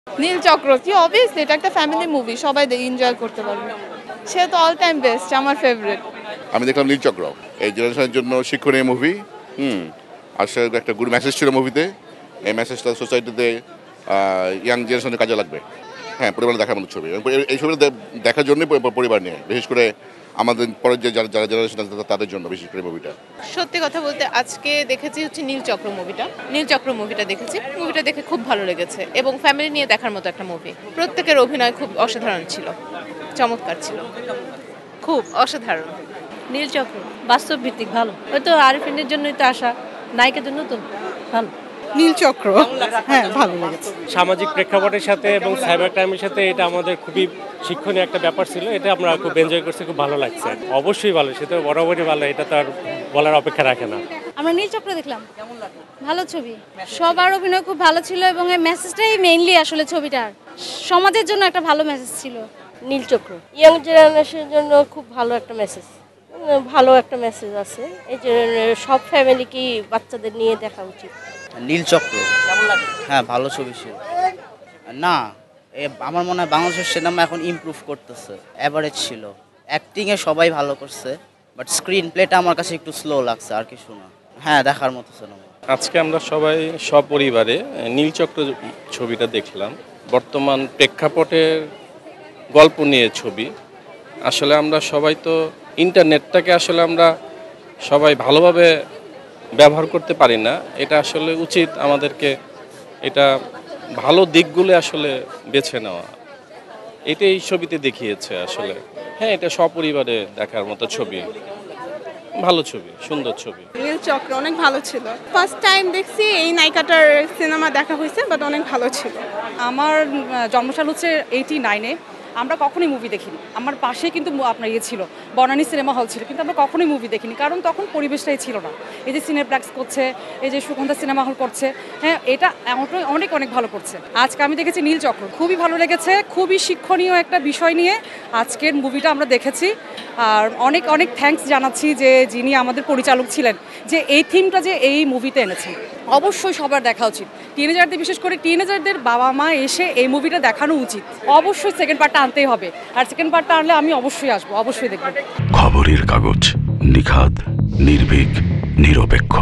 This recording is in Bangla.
নীল চক্র কি অবভিয়াসলি এটা একটা ফ্যামিলি মুভি, সবাই এনজয় করতে পারবে। সে তো অল টাইম বেস্ট, আমার ফেভারিট। আমি দেখলাম নীল চক্র, এই জেনারেশনের জন্য শিক্ষণীয় মুভি। আসলে একটা গুড মেসেজ ছিল মুভিতে। এই মেসেজটা সোসাইটিতে ইয়াং জেনারেশনের কাজে লাগবে। হ্যাঁ, পরিবারে দেখার মতো ছবি। এই ছবিটা দেখার জন্যই পরিবার নিয়ে, বিশেষ করে আমাদের পরের যে যারা জেনারেশন আছে তাদের জন্য বিশেষ করে মুভিটা। সত্যি কথা বলতে আজকে দেখেছি হচ্ছে নীলচক্র মুভিটা দেখেছি। মুভিটা দেখে খুব ভালো লেগেছে এবং ফ্যামিলি নিয়ে দেখার মতো একটা মুভি। প্রত্যেকের অভিনয় খুব অসাধারণ ছিল, চমৎকার ছিল, খুব অসাধারণ। নীলচক্র বাস্তব ভিত্তিক ভালো, হয়তো আরিফিনের জন্যই তো আসা, নায়িকার জন্য তো ভালো। নীলচক্র হ্যাঁ ভালো লেগেছে। সামাজিক প্রেক্ষাপটের সাথে এবং সাইবার ক্রাইমের সাথে এটা আমাদের খুবই শিক্ষণীয় একটা ব্যাপার ছিল। এটা আমরা খুব এনজয় করছি, খুব ভালো লাগছে। অবশ্যই ভালো, সে তো বরাবরই ভালো, এটা তো আর বলার অপেক্ষা রাখে না। আমরা নীলচক্র দেখলাম, ভালো ছবি, সবার অভিনয় খুব ভালো ছিল এবং এই মেসেজটাই মেইনলি আসলে ছবিটার সমাজের জন্য একটা ভালো মেসেজ ছিল। নীলচক্র ইয়াং জেনারেশনের জন্য খুব ভালো একটা মেসেজ, ভালো একটা মেসেজ আছে। এই যে সব ফ্যামিলিকেই বাচ্চাদের নিয়ে দেখা উচিত। নীলচক্র হ্যাঁ ভালো ছবি ছিল। না, আমার মনে হয় বাংলাদেশের সিনেমা এখন ইমপ্রুভ করতেছে, অ্যাভারেজ ছিল। অ্যাক্টিংয়ে সবাই ভালো করছে, বাট স্ক্রিন প্লেটা আমার কাছে একটু স্লো লাগছে, আর কিছু না। হ্যাঁ, দেখার মতো সিনেমা। আজকে আমরা সবাই সপরিবারে নীলচক্র ছবিটা দেখলাম। বর্তমান প্রেক্ষাপটের গল্প নিয়ে ছবি। আসলে আমরা সবাই তো ইন্টারনেটটাকে আসলে আমরা সবাই ভালোভাবে ব্যবহার করতে পারি না। এটা আসলে উচিত আমাদেরকে এটা ভালো দিকগুলো আসলে বেছে নেওয়া। এটাই এই ছবিতে দেখিয়েছে আসলে। হ্যাঁ, এটা সপরিবারে দেখার মতো ছবি, ভালো ছবি, সুন্দর ছবি। নীলচক্র অনেক ভালো ছিল। ফার্স্ট টাইম দেখছি এই নায়িকাটার সিনেমা দেখা হয়েছে, বাট অনেক ভালো ছিল। আমার জন্মসাল হচ্ছে 89-এ। আমরা কখনোই মুভি দেখিনি। আমার পাশেই কিন্তু আপনার ছিল বনানী সিনেমা হল ছিল, কিন্তু আমরা কখনোই মুভি দেখিনি, কারণ তখন পরিবেশটাই ছিল না। এই যে সিনেপ্লেক্স করছে, এই যে সুগন্ধা সিনেমা হল করছে, হ্যাঁ এটা অনেক অনেক ভালো করছে। আজকে আমি দেখেছি নীলচক্র, খুবই ভালো লেগেছে, খুবই শিক্ষণীয় একটা বিষয় নিয়ে আজকের মুভিটা আমরা দেখেছি। আর অনেক অনেক থ্যাঙ্কস জানাচ্ছি যে যিনি আমাদের পরিচালক ছিলেন, যে এই থিমটা যে এই মুভিতে এনেছেন। অবশ্যই সবার দেখা উচিত, টিনেজারদের, বিশেষ করে টিনেজারদের বাবা মা এসে এই মুভিটা দেখানো উচিত। অবশ্যই সেকেন্ড পার্টটা আনতেই হবে, আর সেকেন্ড পার্টটা আনলে আমি অবশ্যই আসবো, অবশ্যই দেখবো। খবরের কাগজ, নিখাদ, নির্ভীক, নিরপেক্ষ।